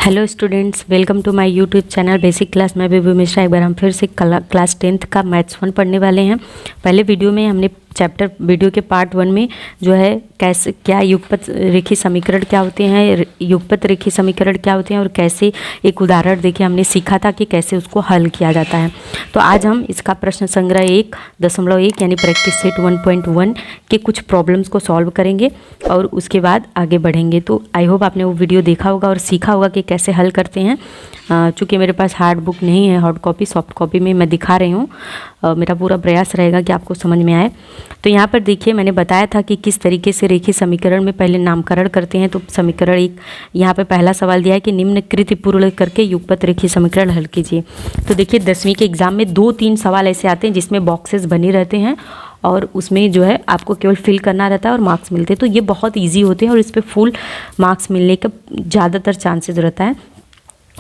Hello students, welcome to my YouTube channel basic class. मैं विभू मिश्रा। एक बार हम फिर से क्लास 10th का मैथ्स 1 पढ़ने वाले हैं। पहले वीडियो में हमने चैप्टर वीडियो के पार्ट 1 में जो है कैसे क्या युगपत रेखीय समीकरण क्या होते हैं, युगपत रेखीय समीकरण क्या होते हैं और कैसे एक उदाहरण देखिए हमने सीखा था कि कैसे उसको हल किया जाता है। तो आज हम इसका प्रश्न संग्रह 1.1 यानी प्रैक्टिस सेट 1.1 के कुछ प्रॉब्लम्स को सॉल्व करेंगे और उसके बाद आगे बढ़ेंगे। तो आई होप आपने वो वीडियो देखा होगा और सीखा होगा कि कैसे हल करते हैं। चूँकि मेरे पास हार्ड बुक नहीं है, हार्ड कॉपी सॉफ्ट कॉपी में मैं दिखा रही हूँ। मेरा पूरा प्रयास रहेगा कि आपको समझ में आए। तो यहाँ पर देखिए मैंने बताया था कि किस तरीके से रेखीय समीकरण में पहले नामकरण करते हैं। तो समीकरण एक यहाँ पे पहला सवाल दिया है कि निम्नलिखित पूर्ण करके युगपत रेखीय समीकरण हल कीजिए। तो देखिए 10वीं के एग्जाम में 2-3 सवाल ऐसे आते हैं जिसमें बॉक्सेस बने रहते हैं और उसमें जो है आपको केवल फिल करना रहता है और मार्क्स मिलते हैं। तो ये बहुत ईजी होते हैं और इस पर फुल मार्क्स मिलने का ज़्यादातर चांसेस रहता है।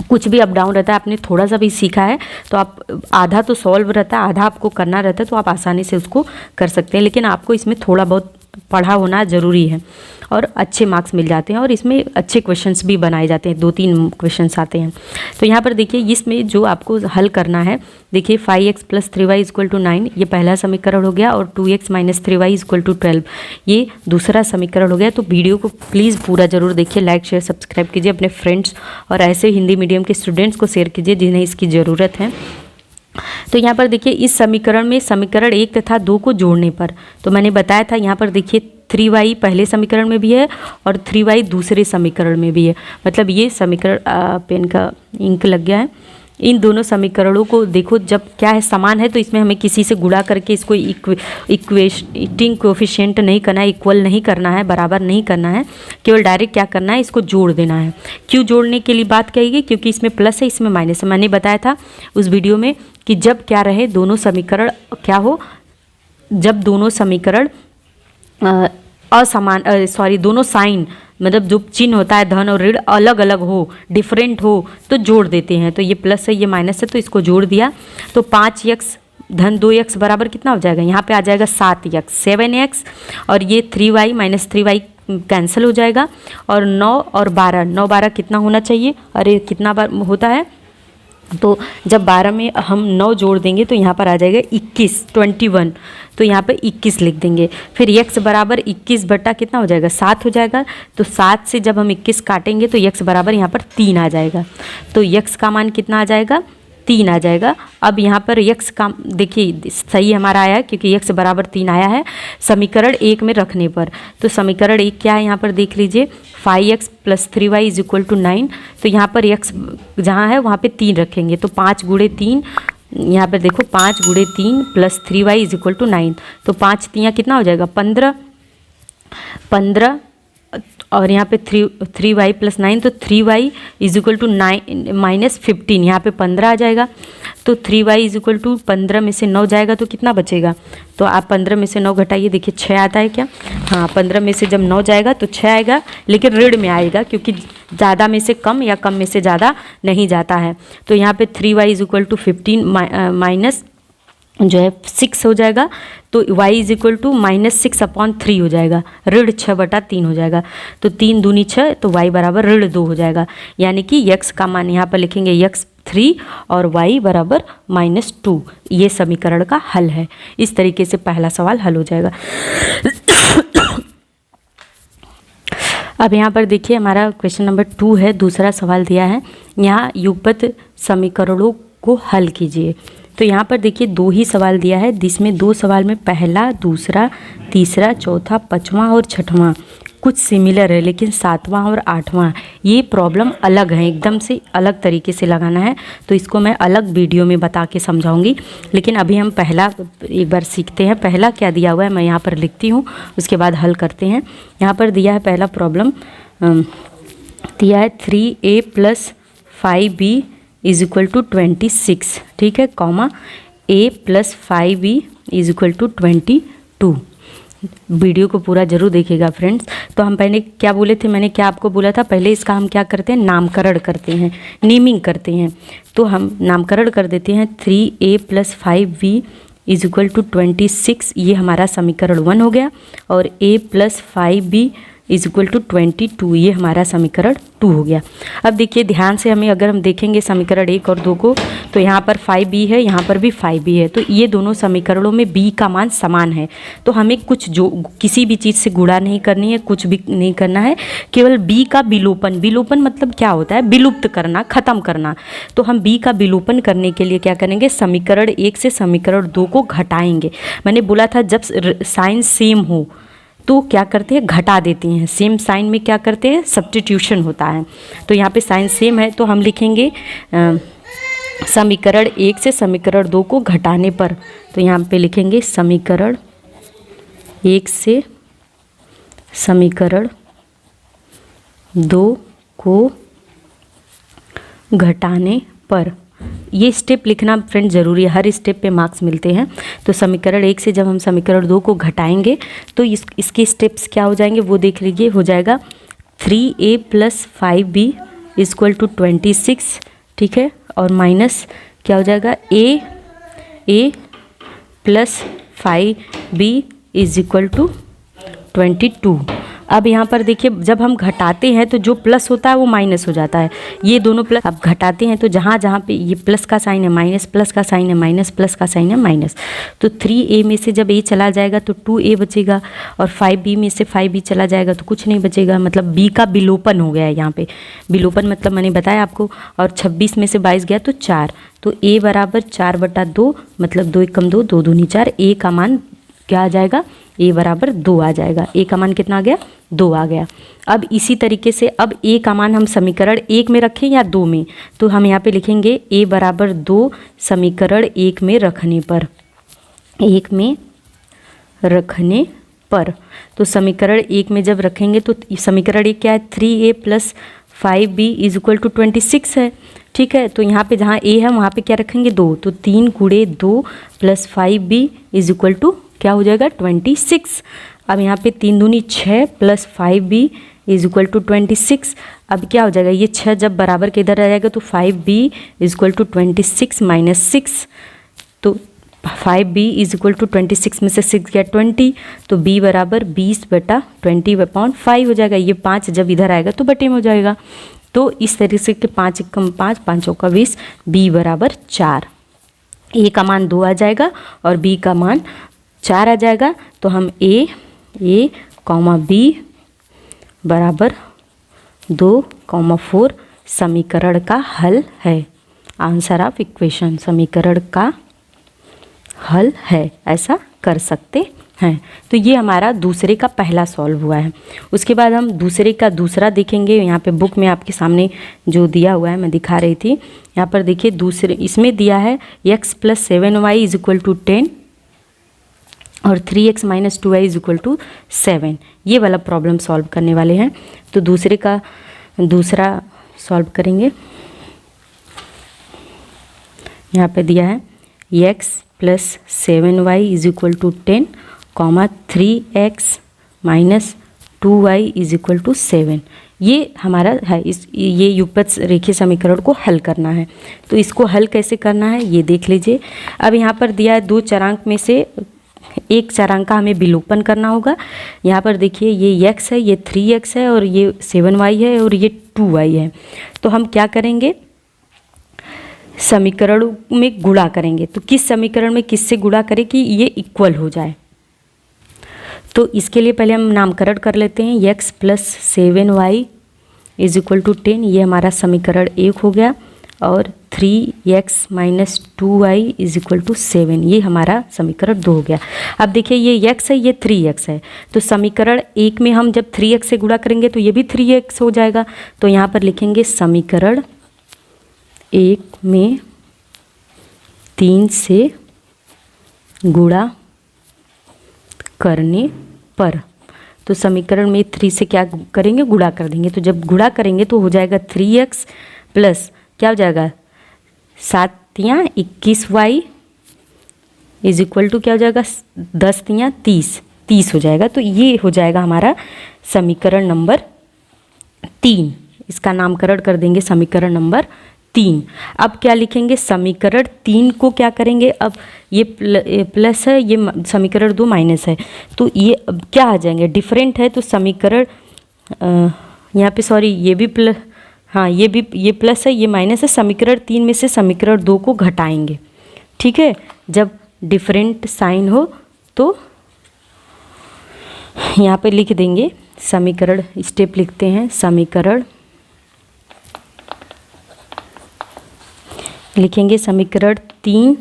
कुछ भी अप डाउन रहता है, आपने थोड़ा सा भी सीखा है तो आप आधा तो सॉल्व रहता है, आधा आपको करना रहता है, तो आप आसानी से उसको कर सकते हैं। लेकिन आपको इसमें थोड़ा बहुत पढ़ा होना ज़रूरी है और अच्छे मार्क्स मिल जाते हैं और इसमें अच्छे क्वेश्चंस भी बनाए जाते हैं। 2-3 क्वेश्चंस आते हैं। तो यहाँ पर देखिए इसमें जो आपको हल करना है, देखिए 5x + 3y = 9 ये पहला समीकरण हो गया और 2x - 3y = 12 ये दूसरा समीकरण हो गया। तो वीडियो को प्लीज़ पूरा ज़रूर देखिए, लाइक शेयर सब्सक्राइब कीजिए, अपने फ्रेंड्स और ऐसे हिंदी मीडियम के स्टूडेंट्स को शेयर कीजिए जिन्हें इसकी ज़रूरत है। तो यहाँ पर देखिए इस समीकरण में समीकरण 1 तथा 2 को जोड़ने पर, तो मैंने बताया था यहाँ पर देखिए 3y पहले समीकरण में भी है और 3y दूसरे समीकरण में भी है। मतलब ये समीकरण पेन का इंक लग गया है। इन दोनों समीकरणों को देखो, जब क्या है समान है तो इसमें हमें किसी से गुणा करके इसको इक्वेटिंग कोफिशिएंट नहीं करना है, इक्वल नहीं करना है, बराबर नहीं करना है, केवल डायरेक्ट क्या करना है इसको जोड़ देना है। क्यों जोड़ने के लिए बात कही गई? क्योंकि इसमें प्लस है इसमें माइनस है। मैंने बताया था उस वीडियो में कि जब क्या रहे दोनों समीकरण क्या हो, जब दोनों समीकरण दोनों साइन मतलब जो चिन्ह होता है धन और ऋण अलग अलग हो, डिफरेंट हो तो जोड़ देते हैं। तो ये प्लस है ये माइनस है तो इसको जोड़ दिया। तो 5x धन 2x बराबर कितना हो जाएगा? यहाँ पे आ जाएगा 7x 7x और ये 3y - 3y कैंसिल हो जाएगा और 9 और 12 9 12 कितना होना चाहिए? अरे कितना बार होता है? तो जब 12 में हम 9 जोड़ देंगे तो यहाँ पर आ जाएगा 21 तो यहाँ पे 21 लिख देंगे। फिर x बराबर 21 बटा कितना हो जाएगा? 7 हो जाएगा। तो 7 से जब हम 21 काटेंगे तो x बराबर यहाँ पर 3 आ जाएगा। तो x का मान कितना आ जाएगा? 3 आ जाएगा। अब यहाँ पर x का देखिए सही हमारा आया है क्योंकि x बराबर 3 आया है समीकरण 1 में रखने पर। तो समीकरण 1 क्या है यहाँ पर देख लीजिए, 5x + 3y = 9। तो यहाँ पर x जहाँ है वहाँ पे 3 रखेंगे तो 5 × 3 यहाँ पर देखो 5 × 3 + 3y = 9। तो 5 3 कितना हो जाएगा? 15 और यहाँ पे 3y + 9 तो 3y = 9 - 15 यहाँ पे 15 आ जाएगा। तो 3y = 15 में से 9 जाएगा तो कितना बचेगा? तो आप 15 में से 9 घटाइए, देखिए 6 आता है क्या? हाँ, 15 में से जब 9 जाएगा तो 6 आएगा, लेकिन ऋण में आएगा क्योंकि ज़्यादा में से कम या कम में से ज़्यादा नहीं जाता है। तो यहाँ पे 3y = 15 माइनस जो है 6 हो जाएगा। तो y = -6/3 हो जाएगा, ऋण 6/3 हो जाएगा। तो 3 दूनी 6 तो y बराबर ऋण 2 हो जाएगा। यानी कि x का मान यहाँ पर लिखेंगे x 3 और y बराबर -2। ये समीकरण का हल है। इस तरीके से पहला सवाल हल हो जाएगा। अब यहाँ पर देखिए हमारा क्वेश्चन नंबर 2 है, दूसरा सवाल दिया है यहाँ युगपत समीकरणों को हल कीजिए। तो यहाँ पर देखिए 2 ही सवाल दिया है जिसमें 2 सवाल में पहला, दूसरा, तीसरा, चौथा, 5वां और 6वां कुछ सिमिलर है, लेकिन 7वां और 8वां ये प्रॉब्लम अलग है, एकदम से अलग तरीके से लगाना है। तो इसको मैं अलग वीडियो में बता के समझाऊंगी। लेकिन अभी हम पहला एक बार सीखते हैं। पहला क्या दिया हुआ है मैं यहाँ पर लिखती हूँ, उसके बाद हल करते हैं। यहाँ पर दिया है पहला प्रॉब्लम दिया है 3a + 5b = 26, ठीक है, कॉमा a + 5b = 22। वीडियो को पूरा जरूर देखिएगा फ्रेंड्स। तो हम पहले क्या बोले थे, मैंने क्या आपको बोला था, पहले इसका हम क्या करते हैं, नामकरण करते हैं, नेमिंग करते हैं। तो हम नामकरण कर देते हैं 3a + 5b = 26, ये हमारा समीकरण 1 हो गया। और a + 5b is equal to 22। ये हमारा समीकरण 2 हो गया। अब देखिए ध्यान से हमें अगर हम देखेंगे समीकरण 1 और 2 को, तो यहाँ पर 5b है, यहाँ पर भी 5b है, तो ये दोनों समीकरणों में b का मान समान है। तो हमें कुछ जो किसी भी चीज़ से गुणा नहीं करनी है, कुछ भी नहीं करना है, केवल b का विलोपन। विलोपन मतलब क्या होता है? विलुप्त करना, खत्म करना। तो हम b का विलोपन करने के लिए क्या करेंगे? समीकरण 1 से समीकरण 2 को घटाएंगे। मैंने बोला था जब साइन सेम हो तो क्या करते हैं? घटा देते हैं। सेम साइन में क्या करते हैं? सब्स्टिट्यूशन होता है। तो यहाँ पे साइन सेम है तो हम लिखेंगे समीकरण 1 से समीकरण 2 को घटाने पर। तो यहाँ पे लिखेंगे समीकरण 1 से समीकरण 2 को घटाने पर। ये स्टेप लिखना फ्रेंड ज़रूरी है, हर स्टेप पे मार्क्स मिलते हैं। तो समीकरण 1 से जब हम समीकरण 2 को घटाएंगे तो इसके स्टेप्स क्या हो जाएंगे वो देख लीजिए। हो जाएगा 3a + 5b = 26, ठीक है, और माइनस क्या हो जाएगा? a + 5b = 22। अब यहाँ पर देखिए जब हम घटाते हैं तो जो प्लस होता है वो माइनस हो जाता है। ये दोनों प्लस अब घटाते हैं तो जहाँ जहाँ पे ये प्लस का साइन है माइनस, प्लस का साइन है माइनस, प्लस का साइन है माइनस। तो 3a में से जब a चला जाएगा तो 2a बचेगा, और 5b में से 5b चला जाएगा तो कुछ नहीं बचेगा। मतलब b का विलोपन हो गया है यहाँ पे। विलोपन मतलब मैंने बताया आपको। और 26 में से 22 गया तो 4। तो a = 4/2, मतलब 2 × 2 2 दूनी 4। a का मान क्या आ जाएगा? a = 2 आ जाएगा। a का मान कितना आ गया? 2 आ गया। अब इसी तरीके से अब a का मान हम समीकरण 1 में रखें या 2 में, तो हम यहाँ पे लिखेंगे a = 2 समीकरण 1 में रखने पर। 1 में रखने पर तो समीकरण 1 में जब रखेंगे तो समीकरण 1 क्या है? 3a + 5b = 26 है, ठीक है। तो यहाँ पे जहाँ a है वहाँ पे क्या रखेंगे? 2। तो 3 × 2 + 5b = क्या हो जाएगा? 26। अब यहाँ पे 3 दूनी 6 + 5b = 26। अब क्या हो जाएगा? ये 6 जब बराबर के इधर आ जाएगा तो 5b = 26 - 6। तो 5b = 26 में से 6 गया 20, तो b = 20/20/5 हो जाएगा। ये 5 जब इधर आएगा तो बटे में हो जाएगा। तो इस तरीके से कि 5 × 5 = 5 × 20, b = 4। a का मान 2 आ जाएगा और b का मान 4 आ जाएगा। तो हम a, b = 2, 4 समीकरण का हल है। आंसर ऑफ इक्वेशन समीकरण का हल है, ऐसा कर सकते हैं। तो ये हमारा दूसरे का पहला सॉल्व हुआ है। उसके बाद हम दूसरे का दूसरा देखेंगे। यहाँ पे बुक में आपके सामने जो दिया हुआ है मैं दिखा रही थी। यहाँ पर देखिए दूसरे इसमें दिया है x + 7y = 10 और 3x - 2y = 7। ये वाला प्रॉब्लम सॉल्व करने वाले हैं। तो दूसरे का दूसरा सॉल्व करेंगे। यहाँ पे दिया है x + 7y = 10, 3x - 2y = 7। ये हमारा है। ये युगपथ रेखीय समीकरण को हल करना है। तो इसको हल कैसे करना है ये देख लीजिए। अब यहाँ पर दिया है 2 चरांक में से एक चरांक का हमें विलोपन करना होगा। यहाँ पर देखिए ये x है, ये 3x है, और ये 7y है, और ये 2y है। तो हम क्या करेंगे? समीकरण में गुणा करेंगे। तो किस समीकरण में किससे गुणा करें कि ये इक्वल हो जाए? तो इसके लिए पहले हम नामकरण कर लेते हैं। x + 7y = 10, ये हमारा समीकरण 1 हो गया, और 3x - 2y = 7, ये हमारा समीकरण 2 हो गया। अब देखिए ये x है, ये 3x है। तो समीकरण 1 में हम जब 3x से गुणा करेंगे तो ये भी 3x हो जाएगा। तो यहाँ पर लिखेंगे समीकरण 1 में 3 से गुणा करने पर। तो समीकरण में 3 से क्या करेंगे? गुणा कर देंगे। तो जब गुणा करेंगे तो हो जाएगा 3x प्लस क्या हो जाएगा? 7 × 21y = क्या हो जाएगा? 10 × 30 हो जाएगा। तो ये हो जाएगा हमारा समीकरण नंबर 3। इसका नामकरण कर देंगे समीकरण नंबर 3। अब क्या लिखेंगे? समीकरण 3 को क्या करेंगे? अब ये प्लस है, ये समीकरण 2 माइनस है, तो ये अब क्या आ जाएंगे? डिफरेंट है तो समीकरण यहाँ पे सॉरी ये भी प्लस, हाँ ये प्लस है, ये माइनस है। समीकरण 3 में से समीकरण 2 को घटाएंगे, ठीक है। जब डिफरेंट साइन हो तो यहाँ पे लिख देंगे समीकरण, स्टेप लिखते हैं। समीकरण लिखेंगे समीकरण 3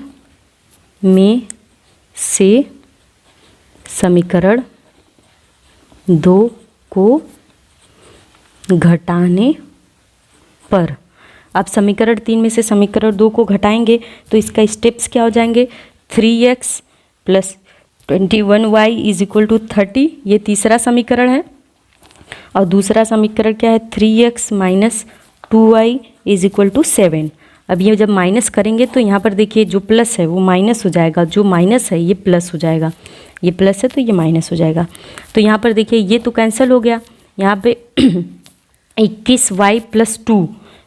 में से समीकरण 2 को घटाने पर। अब समीकरण 3 में से समीकरण 2 को घटाएंगे तो इसका स्टेप्स क्या हो जाएंगे, 3x plus 21y is equal to 30, ये तीसरा समीकरण है। और दूसरा समीकरण क्या है, 3x minus 2y is equal to 7। अब ये जब माइनस करेंगे तो यहाँ पर देखिए जो प्लस है वो माइनस हो जाएगा, जो माइनस है ये प्लस हो जाएगा, ये प्लस है तो ये माइनस हो जाएगा। तो यहाँ पर देखिए ये तो कैंसिल हो गया, यहाँ पे 21y प्लस 2,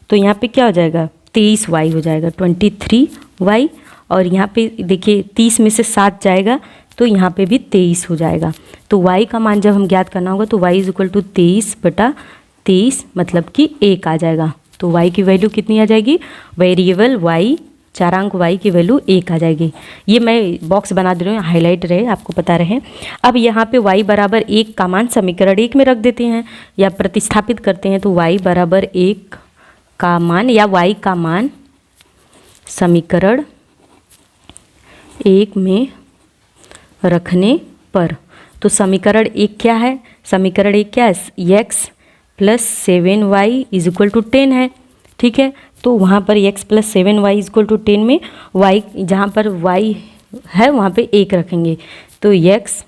तो यहाँ पे क्या हो जाएगा, 23y हो जाएगा, 23y। और यहाँ पे देखिए 30 में से 7 जाएगा तो यहाँ पे भी 23 हो जाएगा। तो y का मान जब हम ज्ञात करना होगा तो y इज इक्वल टू 23/23, मतलब कि 1 आ जाएगा। तो y की वैल्यू कितनी आ जाएगी, वेरिएबल y, चारांक y की वैल्यू 1 आ जाएगी। ये मैं बॉक्स बना दे रही हूँ, हाईलाइट रहे, आपको पता रहे। अब यहाँ पे y बराबर 1 का मान समीकरण 1 में रख देते हैं या प्रतिस्थापित करते हैं। तो y बराबर 1 का मान या y का मान समीकरण 1 में रखने पर, तो समीकरण 1 क्या है, समीकरण 1 क्या है, x plus 7y is equal to 10 है, ठीक है। तो वहाँ पर x plus 7y is equal to 10 में y, जहाँ पर y है वहाँ पे 1 रखेंगे तो x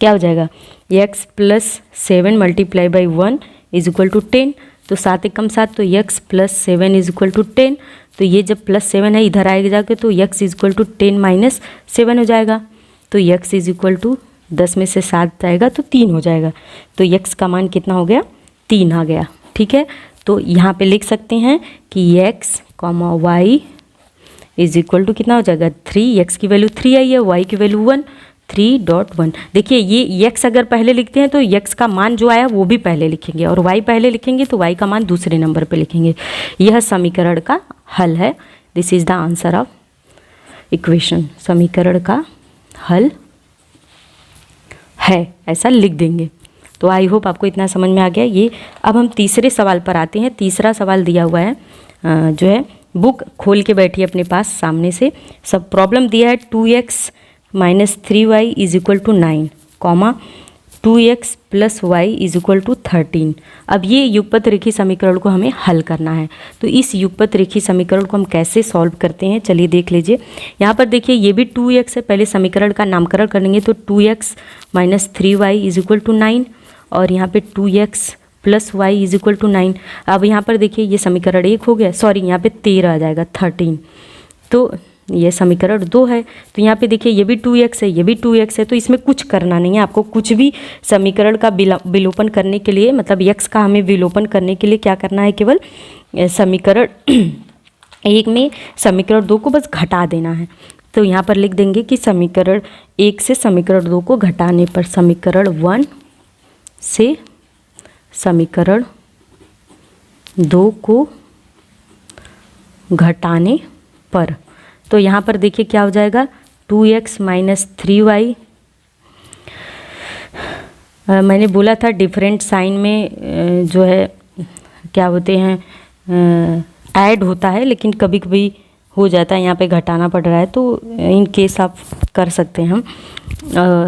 क्या हो जाएगा, x plus 7 multiply by 1 is equal to 10। तो 7 एकम 7, तो x plus 7 is equal to 10। तो ये जब प्लस 7 है इधर आएगा जाके तो x is equal to 10 minus 7 हो जाएगा। तो x इज इक्वल टू 10 में से 7 जाएगा तो 3 हो जाएगा। तो x का मान कितना हो गया, 3 आ गया, ठीक है। तो यहाँ पे लिख सकते हैं कि x, y is equal to कितना हो जाएगा, 3। x की वैल्यू 3 आई है, y की वैल्यू 1, 3.1। देखिए ये x अगर पहले लिखते हैं तो x का मान जो आया वो भी पहले लिखेंगे, और y पहले लिखेंगे तो y का मान दूसरे नंबर पे लिखेंगे। यह समीकरण का हल है। This is the answer of equation, समीकरण का हल है, ऐसा लिख देंगे। तो आई होप आपको इतना समझ में आ गया। ये अब हम तीसरे सवाल पर आते हैं। तीसरा सवाल दिया हुआ है, जो है बुक खोल के बैठिए अपने पास सामने से। सब प्रॉब्लम दिया है 2x minus 3y is equal to 9, comma 2x plus y is equal to 13। अब ये युगपत रेखीय समीकरण को हमें हल करना है। तो इस युगपत रेखीय समीकरण को हम कैसे सॉल्व करते हैं, चलिए देख लीजिए। यहाँ पर देखिए ये भी 2x है, पहले समीकरण का नामकरण करेंगे तो 2x minus 3y is equal to 9, और यहाँ पे 2x plus y is equal to 9। अब यहाँ पर देखिए ये समीकरण 1 हो गया, सॉरी यहाँ पे 13 आ जाएगा, 13। तो ये समीकरण 2 है। तो यहाँ पे देखिए ये भी 2x है, ये भी 2x है। तो इसमें कुछ करना नहीं है आपको, कुछ भी समीकरण का विलोपन करने के लिए, मतलब x का हमें विलोपन करने के लिए क्या करना है, केवल समीकरण 1 में समीकरण 2 को बस घटा देना है। तो यहाँ पर लिख देंगे कि समीकरण 1 से समीकरण 2 को घटाने पर, समीकरण 1 से समीकरण 2 को घटाने पर। तो यहाँ पर देखिए क्या हो जाएगा, 2x माइनस 3y। मैंने बोला था डिफरेंट साइन में जो है क्या होते हैं, ऐड होता है, लेकिन कभी कभी हो जाता है, यहाँ पे घटाना पड़ रहा है, तो इन केस आप कर सकते हैं हम,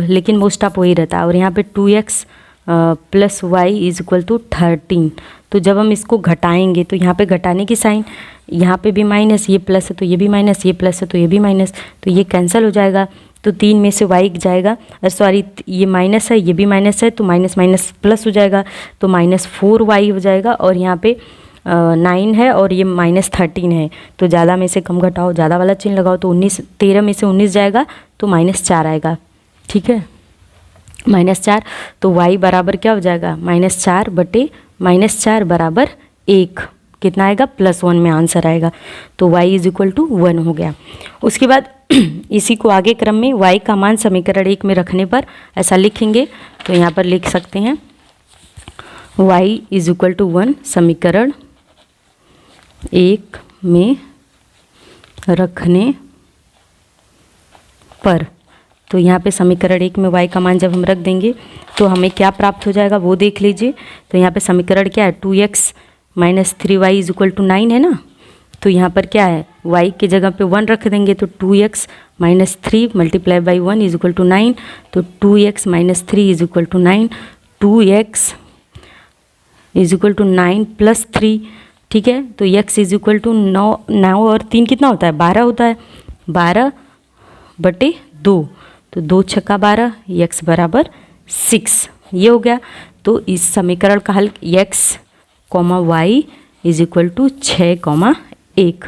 लेकिन मोस्ट ऑफ वही रहता है। और यहाँ पे 2x plus y is equal to 13। तो जब हम इसको घटाएंगे तो यहाँ पे घटाने की साइन, यहाँ पे भी माइनस, ये प्लस है तो ये भी माइनस, ये प्लस है तो ये भी माइनस, तो ये कैंसिल हो जाएगा। तो 3 में से y जाएगा, सॉरी ये माइनस है, ये भी माइनस है, तो माइनस माइनस प्लस हो जाएगा, तो माइनस 4y हो जाएगा। और यहाँ पे 9 है और ये माइनस 13 है, तो ज़्यादा में से कम घटाओ, ज़्यादा वाला चिन्ह लगाओ, तो 13 में से 19 जाएगा तो माइनस 4 आएगा, ठीक है, माइनस 4। तो y बराबर क्या हो जाएगा, माइनस 4 बटे माइनस 4 बराबर 1, कितना आएगा, +1 में आंसर आएगा। तो y इज इक्वल टू 1 हो गया। उसके बाद इसी को आगे क्रम में y का मान समीकरण 1 में रखने पर ऐसा लिखेंगे। तो यहाँ पर लिख सकते हैं y इज इक्वल टू 1 समीकरण 1 में रखने पर। तो यहाँ पे समीकरण 1 में y का मान जब हम रख देंगे तो हमें क्या प्राप्त हो जाएगा वो देख लीजिए। तो यहाँ पे समीकरण क्या है, 2x minus 3y is equal to 9 है ना। तो यहाँ पर क्या है, y की जगह पे 1 रख देंगे तो 2x minus 3 multiply by 1 is equal to 9। तो 2x minus 3 is equal to 9, 2x is equal to 9 plus 3, ठीक है। तो x इज इक्वल टू 9 और 3 कितना होता है, 12 होता है, 12/2। तो 2 छक्का 12, x बराबर 6, ये हो गया। तो इस समीकरण का हल x, y is equal to 6,1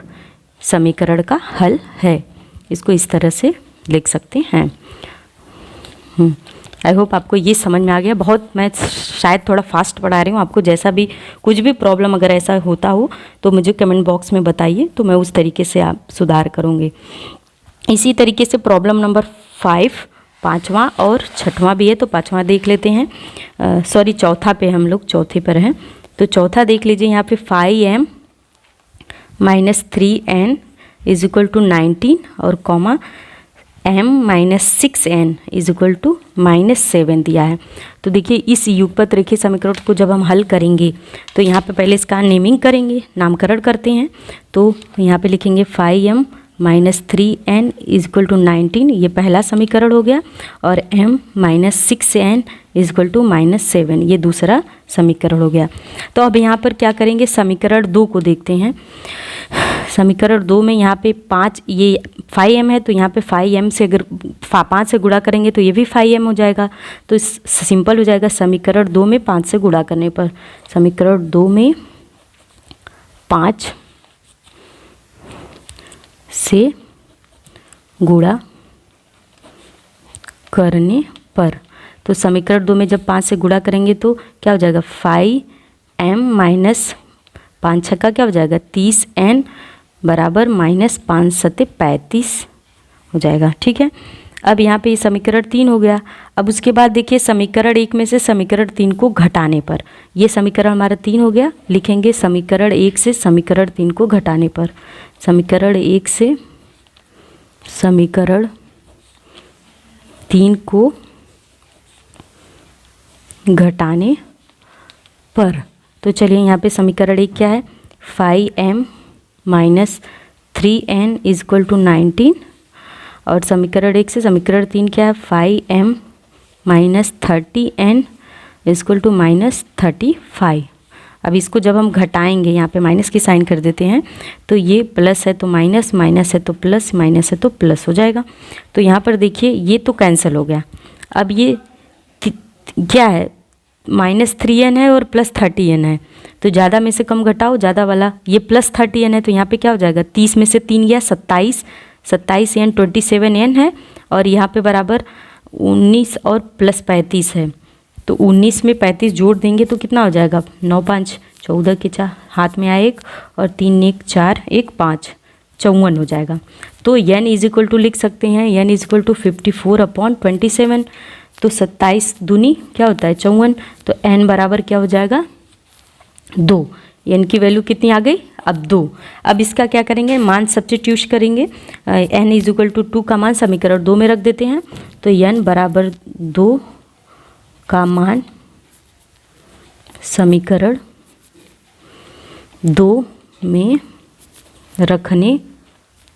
समीकरण का हल है। इसको इस तरह से लिख सकते हैं। आई होप आपको ये समझ में आ गया। बहुत मैं शायद थोड़ा फास्ट पढ़ा रही हूँ, आपको जैसा भी कुछ भी प्रॉब्लम अगर ऐसा होता हो तो मुझे कमेंट बॉक्स में बताइए, तो मैं उस तरीके से आप सुधार करूँगी। इसी तरीके से प्रॉब्लम नंबर 5, 5वां और 6वां भी है, तो 5वां देख लेते हैं। सॉरी, चौथा पे हम लोग चौथे पर हैं। तो चौथा देख लीजिए, यहाँ पे 5m minus 3n is equal to 19 और comma m minus 6n is equal to minus 7 दिया है। तो देखिए इस युगपत रेखीय समीकरण को जब हम हल करेंगे तो यहाँ पे पहले इसका नेमिंग करेंगे, नामकरण करते हैं। तो यहाँ पे लिखेंगे 5m minus 3n is equal to 19, ये पहला समीकरण हो गया। और m minus 6n is equal to minus 7, ये दूसरा समीकरण हो गया। तो अब यहाँ पर क्या करेंगे, समीकरण 2 को देखते हैं। समीकरण 2 में यहाँ पे 5, ये 5m है, तो यहाँ पे 5m से अगर 5 से गुणा करेंगे तो ये भी 5m हो जाएगा। तो सिंपल हो जाएगा समीकरण 2 में 5 से गुणा करने पर। समीकरण 2 में 5 से गुणा करने पर, तो समीकरण 2 में जब 5 से गुणा करेंगे तो क्या हो जाएगा, 5m माइनस 5 छक्का क्या हो जाएगा 30n बराबर माइनस 5 सत्ते 35 हो जाएगा, ठीक है। अब यहाँ पे समीकरण 3 हो गया। अब उसके बाद देखिए समीकरण 1 में से समीकरण 3 को घटाने पर, ये समीकरण हमारा 3 हो गया। लिखेंगे समीकरण 1 से समीकरण 3 को घटाने पर। समीकरण 1 से समीकरण 3 को घटाने पर, तो चलिए यहाँ पे समीकरण 1 क्या है, 5m minus 3n is equal to 19। और समीकरण 1 से समीकरण 3 क्या है, 5m minus 30n is equal to minus 35। अब इसको जब हम घटाएंगे, यहाँ पे माइनस की साइन कर देते हैं, तो ये प्लस है तो माइनस, माइनस है तो प्लस, माइनस है तो प्लस हो जाएगा। तो यहाँ पर देखिए ये तो कैंसिल हो गया। अब ये क्या है, माइनस 3n है और प्लस 30n है, तो ज़्यादा में से कम घटाओ, ज़्यादा वाला ये प्लस 30n है, तो यहाँ पे क्या हो जाएगा, 30 में से 3 गया 27, 27n 27n है, और यहाँ पे बराबर 19 और प्लस 35 है। तो 19 में 35 जोड़ देंगे तो कितना हो जाएगा, 9 5 14 के 4 हाथ में आए 1 और 3 1 4 1 5 54 हो जाएगा। तो n इज इक्वल टू लिख सकते हैं, n इज इक्वल टू 54/27। तो 27 दूनी क्या होता है 54, तो n बराबर क्या हो जाएगा 2। n की वैल्यू कितनी आ गई, अब 2। अब इसका क्या करेंगे, मान सब्स्टिट्यूट करेंगे। n इज इक्वल टू 2 का मान समीकरण 2 में रख देते हैं। तो n बराबर 2 का मान समीकरण 2 में रखने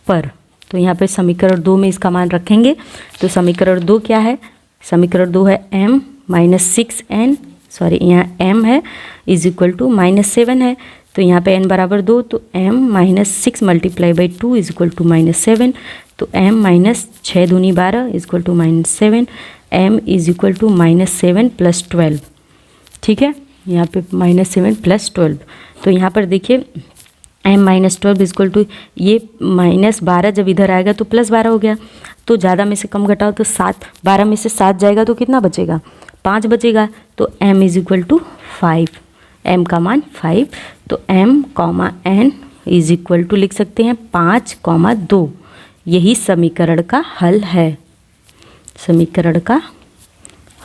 पर, तो यहाँ पे समीकरण 2 में इसका मान रखेंगे। तो समीकरण 2 क्या है, समीकरण 2 है m माइनस 6n, सॉरी यहाँ m है इज इक्वल टू माइनस 7 है, तो यहाँ पे n बराबर 2, तो m minus 6 multiply by 2 is equal to minus 7। तो m माइनस 6 दूनी 12 is equal to minus 7, m is equal to minus 7 plus 12, ठीक है। यहाँ पे माइनस 7 प्लस 12, तो यहाँ पर देखिए m minus 12 is equal to ये माइनस 12 जब इधर आएगा तो प्लस 12 हो गया। तो ज़्यादा में से कम घटाओ तो 7, 12 में से 7 जाएगा तो कितना बचेगा, 5 बचेगा। तो m is equal to 5, m का मान 5। तो m comma n is equal to लिख सकते हैं 5,2। यही समीकरण का हल है, समीकरण का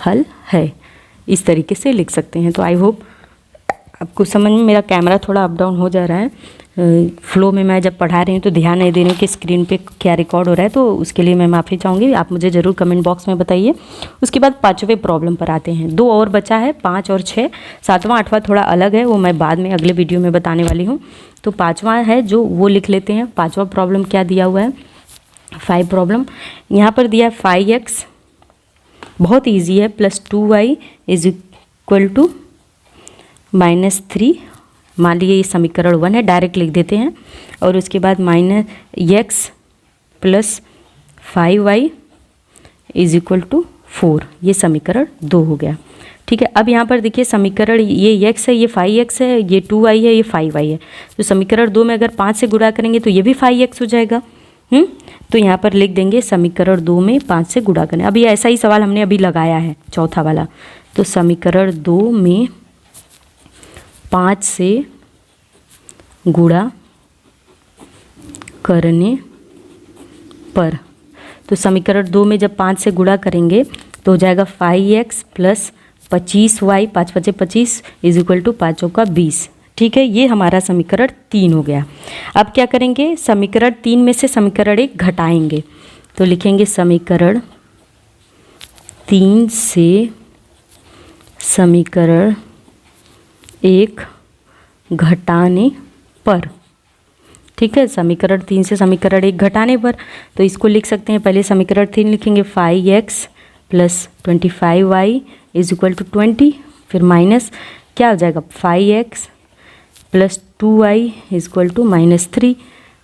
हल है, इस तरीके से लिख सकते हैं। तो आई होप अब कुछ समझ में, मेरा कैमरा थोड़ा अप डाउन हो जा रहा है, फ्लो में मैं जब पढ़ा रही हूँ तो ध्यान नहीं दे रही हूँ कि स्क्रीन पे क्या रिकॉर्ड हो रहा है, तो उसके लिए मैं माफ़ी चाहूँगी। आप मुझे ज़रूर कमेंट बॉक्स में बताइए। उसके बाद 5वें प्रॉब्लम पर आते हैं। 2 और बचा है, 5 और 6। 7वां 8वां थोड़ा अलग है, वो मैं बाद में अगले वीडियो में बताने वाली हूँ। तो 5वां है जो, वो लिख लेते हैं। 5वां प्रॉब्लम क्या दिया हुआ है, 5 प्रॉब्लम यहाँ पर दिया है 5x, बहुत ईजी है, +2y इज इक्वल टू -3। मान लीजिए ये समीकरण 1 है, डायरेक्ट लिख देते हैं। और उसके बाद -x + 5y is equal to 4, ये समीकरण 2 हो गया। ठीक है, अब यहाँ पर देखिए समीकरण, ये x है, ये 5x है, ये 2y है, ये 5y है। तो समीकरण 2 में अगर 5 से गुणा करेंगे तो ये भी 5x हो जाएगा। तो यहाँ पर लिख देंगे समीकरण 2 में 5 से गुणा करें। अभी ऐसा ही सवाल हमने अभी लगाया है, चौथा वाला। तो समीकरण 2 में 5 से गुणा करने पर, तो समीकरण 2 में जब 5 से गुणा करेंगे तो हो जाएगा 5x + 25y, 5 × 5 = 25 is equal to 5 × 20। ठीक है, ये हमारा समीकरण 3 हो गया। अब क्या करेंगे, समीकरण 3 में से समीकरण 1 घटाएंगे। तो लिखेंगे समीकरण 3 से समीकरण 1 घटाने पर। ठीक है, समीकरण 3 से समीकरण 1 घटाने पर, तो इसको लिख सकते हैं। पहले समीकरण 3 लिखेंगे 5x + 25y is equal to 20, फिर माइनस क्या हो जाएगा 5x + 2y is equal to -3।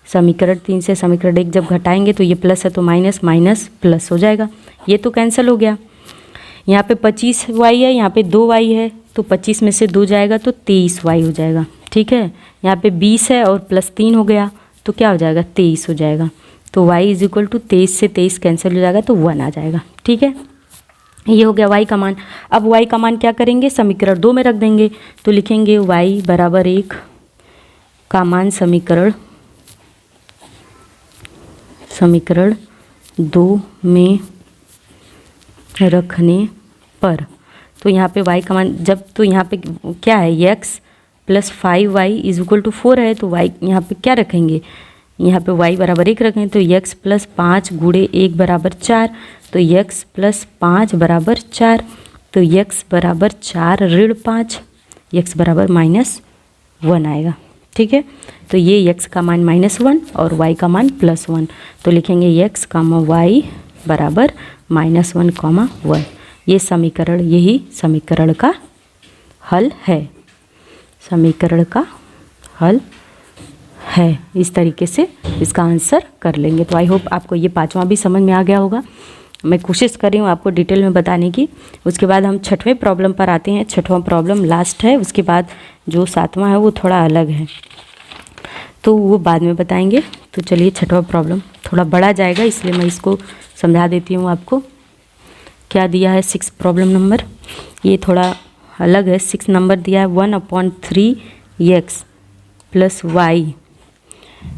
समीकरण 3 से समीकरण 1 जब घटाएंगे तो ये प्लस है तो माइनस, माइनस प्लस हो जाएगा, ये तो कैंसिल हो गया। यहाँ पे 25y है, यहाँ पे 2y है, तो 25 में से 2 जाएगा तो 23y हो जाएगा। ठीक है, यहाँ पे 20 है और +3 हो गया तो क्या हो जाएगा 23 हो जाएगा। तो y इज इक्वल टू 23 से 23 कैंसिल हो जाएगा तो 1 आ जाएगा। ठीक है, ये हो गया y का मान। अब y का मान क्या करेंगे, समीकरण 2 में रख देंगे। तो लिखेंगे y = 1 का मान समीकरण 2 में रखने पर। तो यहाँ पे y का मान जब, तो यहाँ पे क्या है, x + 5y is equal to 4 है, तो y यहाँ पे क्या रखेंगे, यहाँ पे y = 1 रखेंगे। तो x + 5 × 1 = 4, तो x + 5 = 4, तो x = 4 ऋण 5, x = -1 आएगा। ठीक है, तो ये x का मान -1 और y का मान +1। तो लिखेंगे x, y = -1, 1। ये समीकरण, यही समीकरण का हल है, समीकरण का हल है। इस तरीके से इसका आंसर कर लेंगे। तो आई होप आपको ये 5वां भी समझ में आ गया होगा। मैं कोशिश कर रही हूँ आपको डिटेल में बताने की। उसके बाद हम 6वें प्रॉब्लम पर आते हैं। 6वां प्रॉब्लम लास्ट है, उसके बाद जो 7वां है वो थोड़ा अलग है, तो वो बाद में बताएंगे। तो चलिए 6वां प्रॉब्लम थोड़ा बड़ा जाएगा, इसलिए मैं इसको समझा देती हूँ आपको। क्या दिया है 6 प्रॉब्लम नंबर, ये थोड़ा अलग है। 6 नंबर दिया है 1/3x + y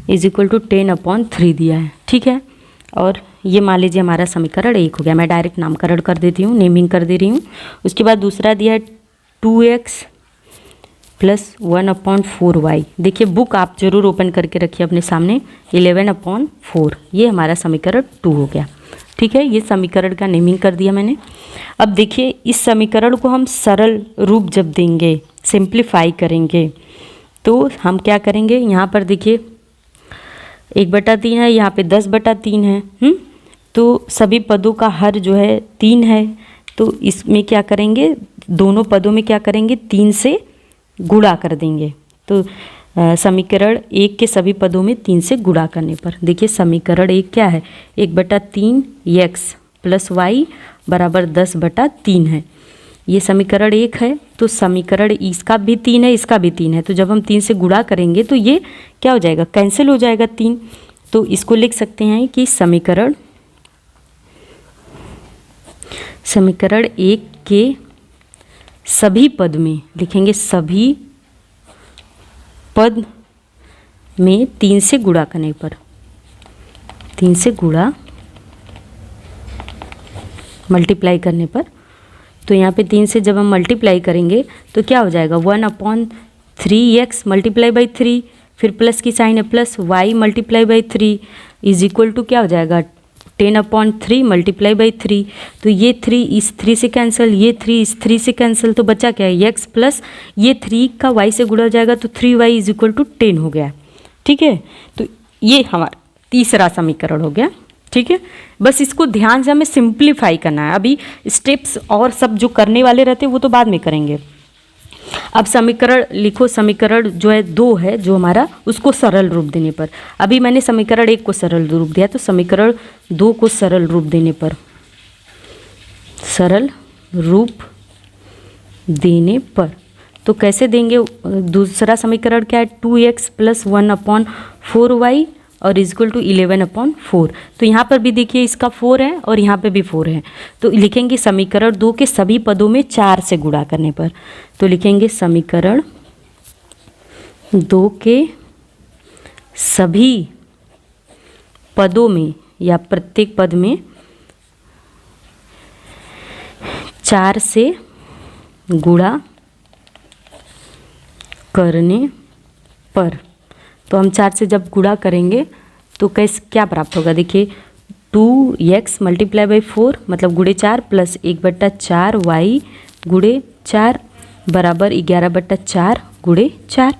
is equal to 10/3 दिया है। ठीक है, और ये मान लीजिए हमारा समीकरण 1 हो गया। मैं डायरेक्ट नामकरण कर देती हूँ, नेमिंग कर दे रही हूँ। उसके बाद दूसरा दिया है 2x + 1/4y। देखिए बुक आप जरूर ओपन करके रखिए अपने सामने। 11/4, ये हमारा समीकरण 2 हो गया। ठीक है, ये समीकरण का नेमिंग कर दिया मैंने। अब देखिए इस समीकरण को हम सरल रूप जब देंगे, सिंप्लीफाई करेंगे, तो हम क्या करेंगे, यहाँ पर देखिए 1/3 है, यहाँ पे 10/3 है। तो सभी पदों का हर जो है 3 है, तो इसमें क्या करेंगे, दोनों पदों में क्या करेंगे, 3 से गुणा कर देंगे। तो समीकरण 1 के सभी पदों में 3 से गुणा करने पर देखिए समीकरण 1 क्या है, 1/3x + y = 10/3 है। ये समीकरण 1 है। तो समीकरण इसका भी 3 है, इसका भी 3 है। तो जब हम 3 से गुणा करेंगे तो ये क्या हो जाएगा, कैंसिल हो जाएगा 3। तो इसको लिख सकते हैं कि समीकरण 1 के सभी पद में, लिखेंगे सभी पद में 3 से गुणा करने पर, 3 से गुणा मल्टीप्लाई करने पर, तो यहाँ पे 3 से जब हम मल्टीप्लाई करेंगे तो क्या हो जाएगा, 1/3 3x मल्टीप्लाई बाई 3, फिर प्लस की साइन है plus, y multiply by 3 is equal to क्या हो जाएगा 10/3 मल्टीप्लाई बाई 3। तो ये 3 इस 3 से कैंसिल, ये 3 इस 3 से कैंसिल, तो बचा क्या है x प्लस ये 3 का y से गुणा हो जाएगा तो 3y इज इक्वल टू 10 हो गया। ठीक है, तो ये हमारा तीसरा समीकरण हो गया। ठीक है, बस इसको ध्यान से हमें सिंप्लीफाई करना है। अभी स्टेप्स और सब जो करने वाले रहते हैं वो तो बाद में करेंगे। अब समीकरण लिखो, समीकरण जो है 2 है जो हमारा, उसको सरल रूप देने पर, अभी मैंने समीकरण 1 को सरल रूप दिया, तो समीकरण 2 को सरल रूप देने पर, सरल रूप देने पर तो कैसे देंगे? दूसरा समीकरण क्या है 2x प्लस 1/4y और इक्वल टू 11/4। तो यहाँ पर भी देखिए इसका 4 है और यहाँ पे भी 4 है, तो लिखेंगे समीकरण 2 के सभी पदों में 4 से गुणा करने पर, तो लिखेंगे समीकरण 2 के सभी पदों में या प्रत्येक पद में 4 से गुणा करने पर। तो हम 4 से जब गुणा करेंगे तो कैसे क्या प्राप्त होगा? देखिए 2x मल्टीप्लाई बाई 4 मतलब गुणे 4 प्लस 1/4 y गुणे 4 बराबर 11/4 गुणे 4।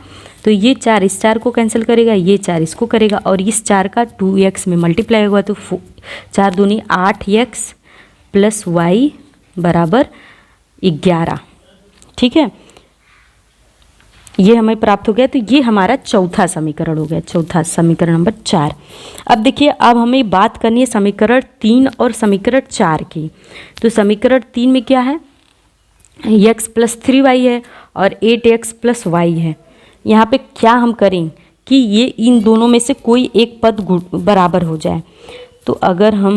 तो ये 4 इस 4 को कैंसिल करेगा, ये 4 इसको करेगा और इस 4 का 2x में मल्टीप्लाई होगा तो 4 दूनी 8x प्लस y बराबर 11। ठीक है, ये हमें प्राप्त हो गया। तो ये हमारा चौथा समीकरण हो गया, चौथा समीकरण नंबर 4। अब देखिए, अब हमें बात करनी है समीकरण 3 और समीकरण 4 की। तो समीकरण 3 में क्या है, x प्लस 3y है और 8x प्लस y है। यहाँ पे क्या हम करें कि ये इन दोनों में से कोई एक पद बराबर हो जाए। तो अगर हम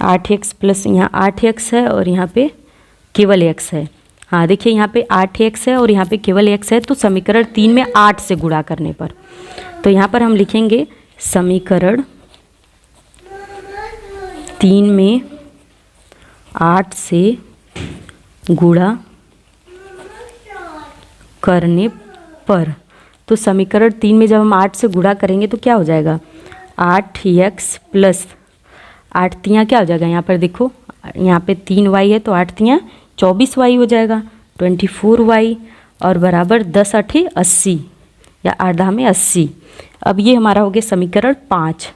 8x प्लस, यहाँ 8x है और यहाँ पे केवल x है, हाँ देखिए यहाँ पे 8x है और यहाँ पे केवल x है, तो समीकरण 3 में 8 से गुणा करने पर, तो यहाँ पर हम लिखेंगे समीकरण 3 में 8 से गुणा करने पर। तो समीकरण 3 में जब हम 8 से गुणा करेंगे तो क्या हो जाएगा 8x प्लस 8 तियाँ क्या हो जाएगा, यहाँ पर देखो यहाँ पे 3y है तो 8 तियाँ 24y हो जाएगा, 24y और बराबर 10 8 80 या आधा में 80। अब ये हमारा हो गया समीकरण 5।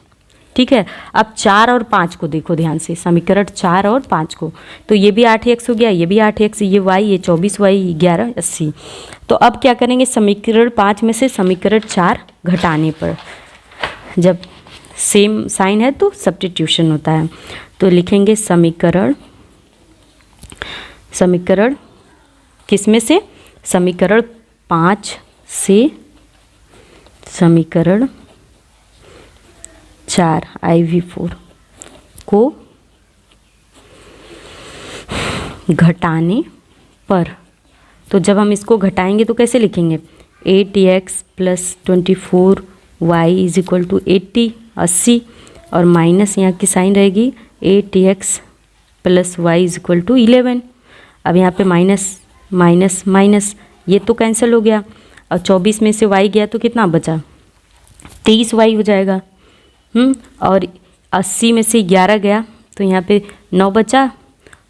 ठीक है, अब 4 और 5 को देखो ध्यान से, समीकरण 4 और 5 को, तो ये भी 8x हो गया, ये भी 8x, ये y, ये 24y, 11 80। तो अब क्या करेंगे, समीकरण 5 में से समीकरण 4 घटाने पर, जब सेम साइन है तो सब्स्टिट्यूशन होता है, तो लिखेंगे समीकरण किसमें से, समीकरण 5 से समीकरण 4 IV4 को घटाने पर। तो जब हम इसको घटाएंगे तो कैसे लिखेंगे 8x plus 24y is equal to 80 और माइनस यहाँ की साइन रहेगी 8x plus y is equal to 11। अब यहाँ पे माइनस माइनस माइनस ये तो कैंसिल हो गया और 24 में से y गया तो कितना बचा 23y हो जाएगा। और 80 में से 11 गया तो यहाँ पे 9 बचा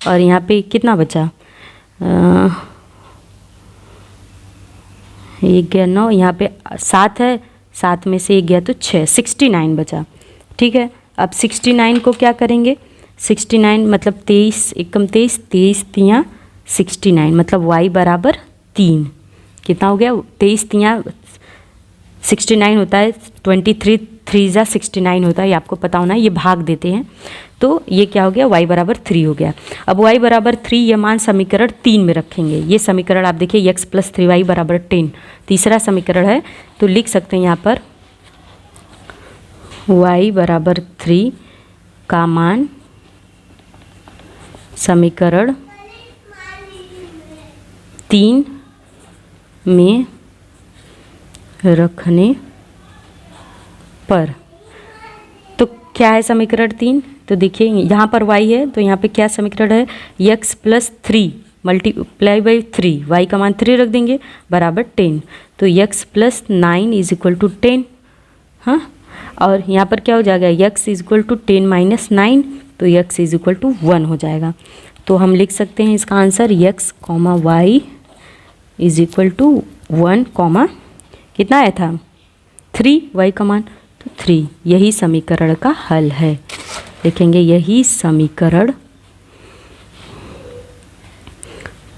और यहाँ पे कितना बचा 1 गया 9, यहाँ पे 7 है, 7 में से 1 गया तो 6, 69 बचा। ठीक है, अब 69 को क्या करेंगे, 69 मतलब 23 एकम 23, 23 तियाँ 69 मतलब y बराबर 3, कितना हो गया 23 तियाँ 69 होता है, 23 3 जा 69 होता है, ये आपको पता होना है, ये भाग देते हैं, तो ये क्या हो गया y बराबर 3 हो गया। अब y बराबर 3 ये मान समीकरण 3 में रखेंगे। ये समीकरण आप देखिए x प्लस 3y बराबर 10 तीसरा समीकरण है, तो लिख सकते हैं यहाँ पर y बराबर 3 का मान समीकरण 3 में रखने पर। तो क्या है समीकरण 3, तो देखिए यहाँ पर y है तो यहाँ पे क्या समीकरण है x plus 3 multiply by 3, y का मान 3 रख देंगे बराबर 10। तो x plus 9 is equal to 10। हाँ, और यहाँ पर क्या हो जाएगा, x is equal to 10 minus 9, तो x इज इक्वल टू 1 हो जाएगा। तो हम लिख सकते हैं इसका answer x comma y is equal to 1 comma कितना आया था 3, y का मान तो 3। यही समीकरण का हल है, लिखेंगे यही समीकरण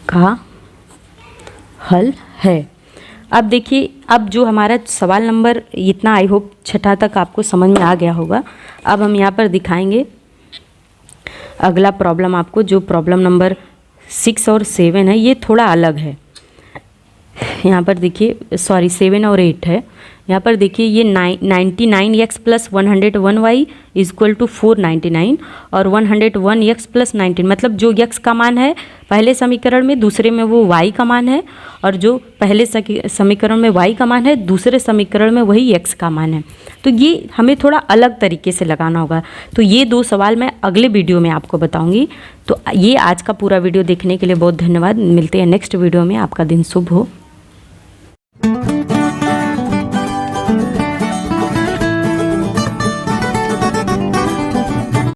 का हल है। अब देखिए, अब जो हमारा सवाल नंबर इतना, आई होप छठा तक आपको समझ में आ गया होगा। अब हम यहाँ पर दिखाएंगे अगला प्रॉब्लम आपको, जो प्रॉब्लम नंबर 6 और 7 है, ये थोड़ा अलग है। यहाँ पर देखिए, सॉरी 7 और 8 है। यहाँ पर देखिए ये 99x plus 101y is equal to 499 और 101x प्लस 19, मतलब जो x का मान है पहले समीकरण में, दूसरे में वो y का मान है, और जो पहले समीकरण में y का मान है, दूसरे समीकरण में वही x का मान है। तो ये हमें थोड़ा अलग तरीके से लगाना होगा। तो ये 2 सवाल मैं अगले वीडियो में आपको बताऊँगी। तो ये आज का पूरा वीडियो देखने के लिए बहुत धन्यवाद। मिलते हैं नेक्स्ट वीडियो में। आपका दिन शुभ हो।